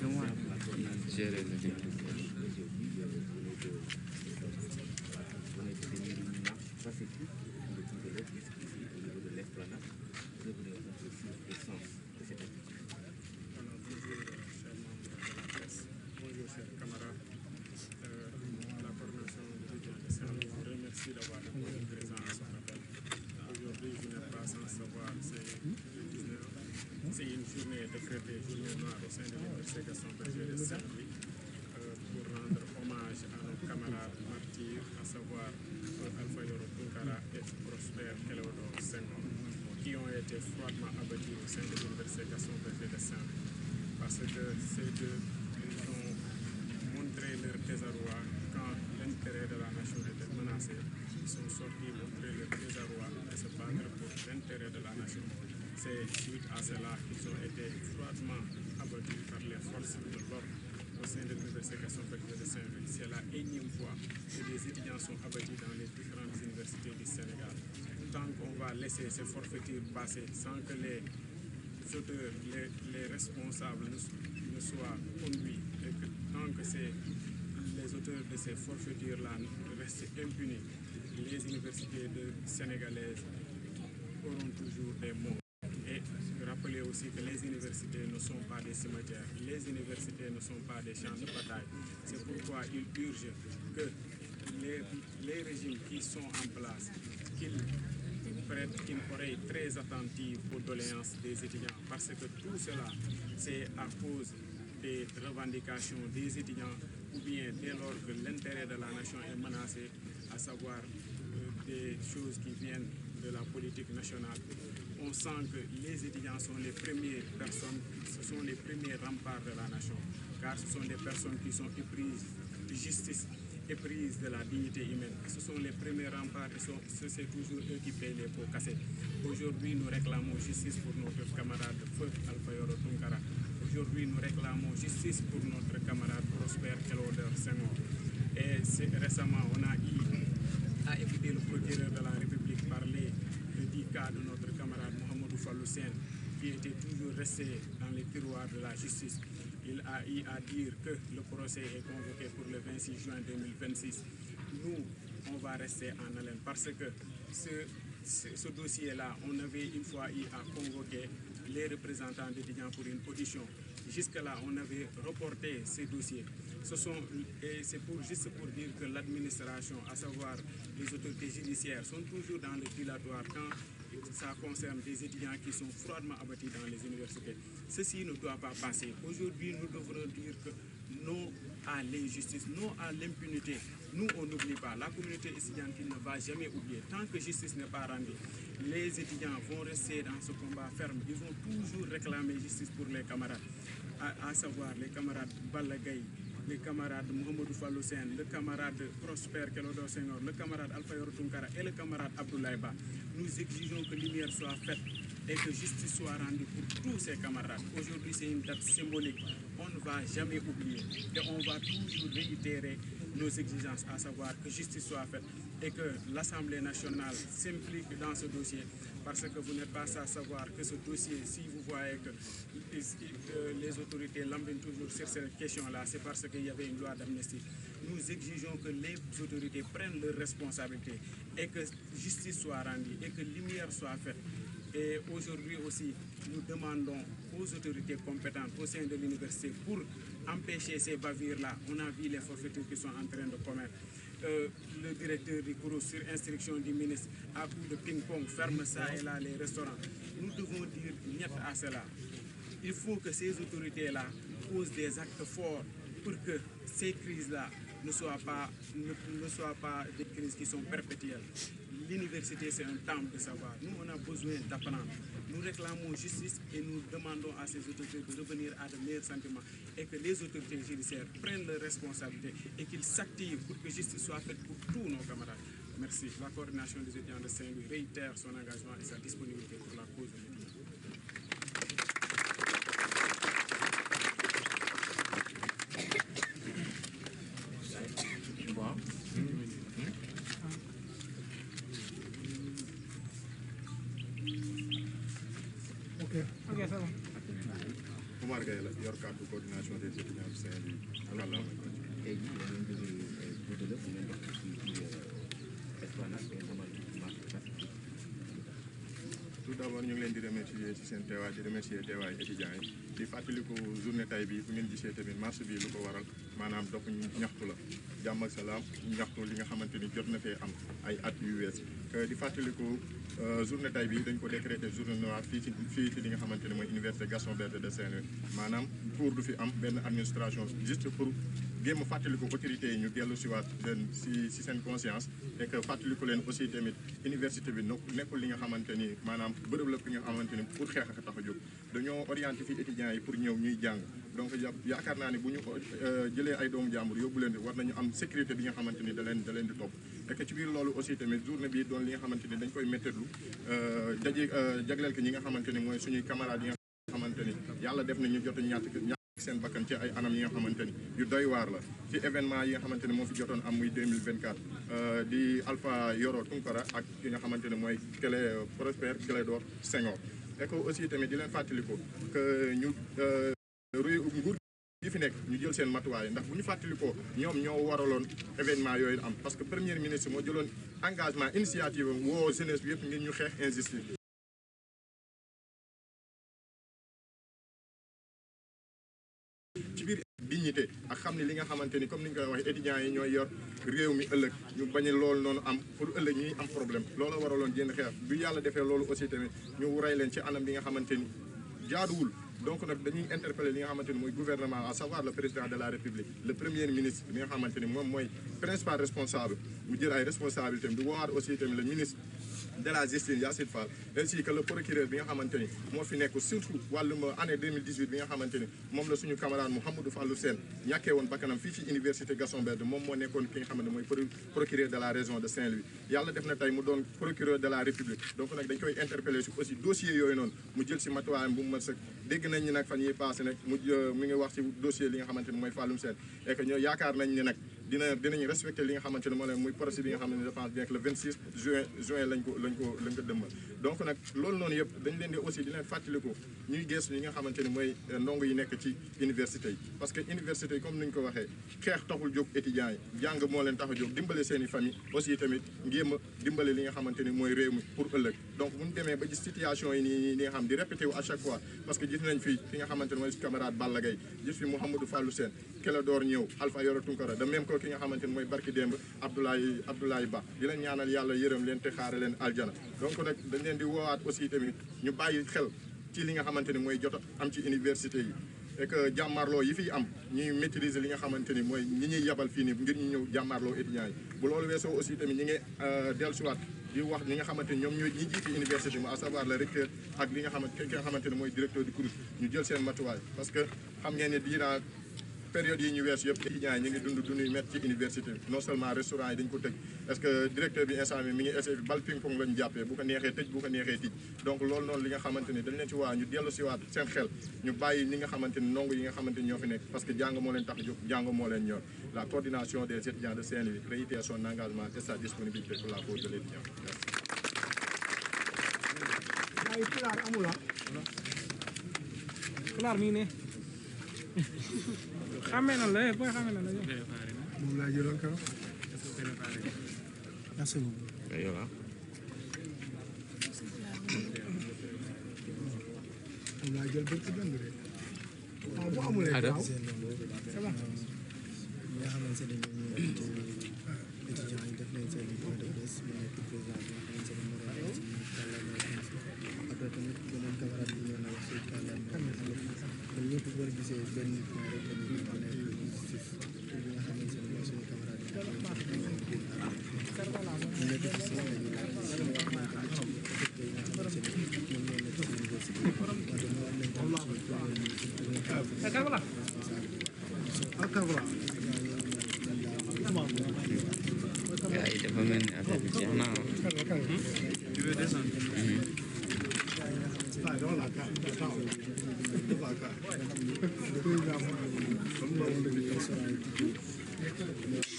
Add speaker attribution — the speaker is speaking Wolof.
Speaker 1: gérer le défi.
Speaker 2: Bonjour chers camarades. La coordination de Saint-Louis vous remercie d'avoir répondu présent à son appel. Aujourd'hui, je n'ai pas sans savoir, c'est une journée décrétée, journée noire au sein de l'Université Gaston Berger de Saint-Louis pour rendre hommage à nos camarades martyrs, à savoir Alpha Yoro Tunkara et Prosper Clédor Senghor, qui ont été froidement abattus au sein de l'Université Gaston Berger de Saint-Louis. Parce que ces deux ont montré leur désarroi quand l'intérêt de la nation était menacé. Ils sont sortis montrer leur désarroi et se battre pour l'intérêt de la nation. C'est suite à cela qu'ils ont été froidement abattus par les forces de l'ordre au sein de l'Université Gaston Berger de Saint-Louis. C'est la énième fois que des étudiants sont abattus dans les différentes universités du Sénégal. Tant qu'on va laisser ces forfaitures passer sans que les auteurs, les responsables ne soient conduits et que tant que les auteurs de ces forfaitures-là restent impunis, les universités sénégalaises auront toujours des morts. Et rappelez aussi que les universités ne sont pas des cimetières, les universités ne sont pas des champs de bataille. C'est pourquoi il urge que les régimes qui sont en place, qu'ils prêtent une oreille très attentive aux doléances des étudiants, parce que tout cela, c'est à cause des revendications des étudiants ou bien dès lors que l'intérêt de la nation est menacé, à savoir des choses qui viennent de la politique nationale. On sent que les étudiants sont les premières personnes, ce sont les premiers remparts de la nation, car ce sont des personnes qui sont éprises de justice, éprises de la dignité humaine. Ce sont les premiers remparts et c'est toujours eux qui payent les pots cassés. Aujourd'hui, nous réclamons justice pour notre camarade Feu Alpha Yoro Tunkara. Aujourd'hui, nous réclamons justice pour notre camarade Prosper Clédor Senghor. Et récemment, on a écouté le procureur de la République parler du cas de notre camarade Mohamedou Fallou Sène, qui était toujours resté dans les tiroirs de la justice. Il a eu à dire que le procès est convoqué pour le 26 juin 2026. Nous, on va rester en haleine parce que ce dossier-là, on avait une fois eu à convoquer les représentants d'étudiants pour une audition. Jusque-là, on avait reporté ces dossiers. Et c'est juste pour dire que l'administration, à savoir les autorités judiciaires, sont toujours dans le dilatoire quand ça concerne des étudiants qui sont froidement abattus dans les universités. Ceci ne doit pas passer. Aujourd'hui, nous devrons dire que non à l'injustice, non à l'impunité. Nous, on n'oublie pas. La communauté étudiante ne va jamais oublier. Tant que justice n'est pas rendue, les étudiants vont rester dans ce combat ferme. Ils vont toujours réclamer justice pour les camarades, à savoir les camarades Balagaï, les camarades Mohamedou Fallou Sène, le camarade Prosper Clédor Senghor, le camarade Alpha Yoro Tunkara et le camarade Abdoulaye Ba. Nous exigeons que lumière soit faite et que justice soit rendue pour tous ces camarades. Aujourd'hui, c'est une date symbolique. On ne va jamais oublier et on va toujours réitérer nos exigences, à savoir que justice soit faite et que l'Assemblée nationale s'implique dans ce dossier, parce que vous n'êtes pas à savoir que ce dossier, si vous voyez que les autorités l'embêtent toujours sur cette question-là, c'est parce qu'il y avait une loi d'amnistie. Nous exigeons que les autorités prennent leurs responsabilités et que justice soit rendue et que lumière soit faite. Et aujourd'hui aussi, nous demandons aux autorités compétentes au sein de l'université pour empêcher ces bavures-là. On a vu les forfaitures qui sont en train de commettre. Le directeur du cours, sur instruction du ministre, à coup de ping-pong, ferme ça et là les restaurants. Nous devons dire niet à cela. Il faut que ces autorités-là posent des actes forts pour que ces crises-là ne soient pas des crises qui sont perpétuelles. L'université, c'est un temple de savoir. Nous, on a besoin d'apprendre. Nous réclamons justice et nous demandons à ces autorités de revenir à de meilleurs sentiments et que les autorités judiciaires prennent leurs responsabilités et qu'ils s'activent pour que justice soit faite pour tous nos camarades. Merci. La coordination des étudiants de Saint-Louis réitère son engagement et sa disponibilité pour la cause de l'étudiant.
Speaker 3: Ok, ça va.
Speaker 4: Omar
Speaker 1: Gueye la yor kàddu coordination des étudiants de Saint-Louis àlala.
Speaker 3: tey jii da ngeen jógee Fouta la ngeen dox ci Esplanade ngeen amal marche pacifique.
Speaker 1: tout d'abord ñu ngi leen di remercier ci seen teewaay di remercier teewaay étudiants yi di fàttaliku journée tay bi bu ngeen gisee tamit marche bi lu ko waral maanaam dox ñaxtu la jàmm ak salaam ñaxtu li nga xamante ni jot na fee am ay at yu wees di fàttaliku journée tay bi dañ ko décrété journée noire fii ci li nga xamante ne mooy université Gaston Berger de Saint-Louis maanaam cours du fi am benn administration juste pour géem a fàttaliku autorités yi ñu dellu si waat leen si seen conscience et que fàttaliku leen aussi tamit université bi nekkul li nga xamante ni maanaam bërëb la fi nga xamante ni pour xeex ak tax a jóg dañoo orienté fii étudiants yi pour ñëw ñuy jàng donc yaakaar naa ne bu ñu jëlee ay doomu jàmbur yóbbu leen war nañu am sécurité bi nga xamante ni da leen di topp et que ci biir loolu aussi tamit journée bi doon li nga xamante ni dañ koy méttiitlu jagleel ko ñi nga xamante ni mooy suñuy camarades yi nga xamante ni yàlla def na ñu jot a ñàkk seen bakkan ci ay anam yi nga xamante ni yu doy waar la ci événement yi nga xamante ni moo fi jotoon am muy 2024 di Alpha Yoro Tunkara ak ki nga xamante ne mooy Prosper Clédor Senghor et que aussi tamit di leen fàttaliku que ñu nguur gi fi nekk ñu jël seen matuwaay ndax bu ñu fàttalikoo ñoom ñoo waraloon événement yooyu am parce que premier ministre moo jëloon engagement initiative woo jeunesse bi yëpp ngir ñu xeex injustice ci biir dignité ak xam ne li nga xamante ni comme ni ñu koy waxee étudiants yi ñooy yor réew mi ëllëg ñu bañ a loolu noonu am pour ëllëg ñuy am problème loolu waraloon jénn xeex bi yàlla defee loolu aussi tamit ñu rey leen ci anam bi nga xamante ni jaaduwul donc nag dañuy interpeller li nga xamante ni mooy gouvernement à savoir le président de la république le premier ministre bi nga xamante ni moom mooy principal responsable mu jël ay responsabilités di woowaat aussi tamit le ministre de la justice Yassine Fall ainsi que le procureur bi nga xamante ni moo fi nekk surtout wàllum année 2018 bi nga xamante ni moom la suñu camarade Mouhamadou Fallou Sène ñàkkee woon bakkanam fii ci université Gaston Berger moom moo nekkoon ki nga xamante ni mooy procureur de la région de Saint-Louis yàlla def na tey mu doon procureur de la république donc nag dañ koy interpeller si aussi dossier yooyu noonu mu jël si matuwaayam bu mu mën sëkk dégg nañ ni nag fan yi passé nag mi ngi wax ci dossier li nga xamante ni mooy Falloum Sène et que ñoo yaakaar nañ ni nag dinañ respecté li nga xamante ne moo leen muy procès bi nga xam ne je pense bien que le 26 juin lañ ko dëmmal donc nag loolu noonu yëpp dañ leen di aussi di leen fàttaliku ñuy geesu li nga xamante ni mooy ndongo yi nekk ci université yi parce que université yi comme ni ñu ko waxee xeex taxul jóg étudiants yi jàng moo leen tax a jóg dimbale seen i famille aussi tamit ngéem a dimbale li nga xamante ni mooy réew mi pour ëllëg donc bu ñu demee ba gis situation yi nii nga xam di répété wu à chaque fois parce que gis nañ fi ki nga xamante ne mooy camarade Balla Gaye gis fi Mouhamadou Fallou Sène Clédor ñëw Alpha Yoro Tunkara de même que ki nga xamante ni mooy barki démb Abdoulaye Ba di leen ñaanal yàlla yërëm leen te xaare leen aljana donc nag dañ leen di woowaat aussi tamit ñu bàyyi xel ci li nga xamante ni mooy jot am ci université yi et que jàmmarloo yi fiy am ñuy maîtriser li nga xamante ni mooy ñi ñuy yabal fii nii ngir ñu ñëw jàmmarloo étudiants yi bu loolu weesoo aussi tamit ñi ngi dellusiwaat di wax ñi nga xamante ni ñoom ñooy ñi jiite université bi à savoir le recteur ak li nga xamante ni mooy directeur du CROUS ñu jël seen matuwaay parce que xam ngeen ne diina période yi ñu wees yëpp étudiants yi ñu ngi dund yu métti ci université non seulement restaurant yi dañ ko tëj parce que directeur bi instant bi mi ngi essayé bal ping pong lañu jàppee bu ko neexee tëj bu ko neexee tij donc loolu noonu li nga xamante ni dañ leen ci waa ñu dellu si waat seen xel ñu bàyyi ñi nga xamante ni ndongo yi nga xamante ni ñoo fi nekk parce que jàng moo leen tax a jóg jàng moo leen ñor la coordination des étudiants de Saint-Louis réitère son engagement et sa disponibilité pour la cause de l'étudiant.
Speaker 4: xamee na la booy xamee na la moom laa jëloon kaw. merci beaucoup. moom laa jël bëgg dënd rek. waaw bu amulee kaw. c'est bon.
Speaker 5: ñi nga xamante ne ñoom ñoo étudiants yi def nañ seen point de presse mu nekk président bi nga xamante ne moo doon wax ci kàllaama après tamit beneen camarade bi ñëw na wax ci kàllaama kon ñëpp boo gisee benn point rek dañuy nekk positif pour li nga xamante ne mooy suñu camarade yi ñu nekk ci si lañu laaj si wax nañ tamit ci effecté yi nga xamante ne ñoom ñoo nekk ci université bi wante moo am nañ tamit suñu premier ministre
Speaker 3: gars yi dafa mel ni affaire bi jeex na
Speaker 5: Merci.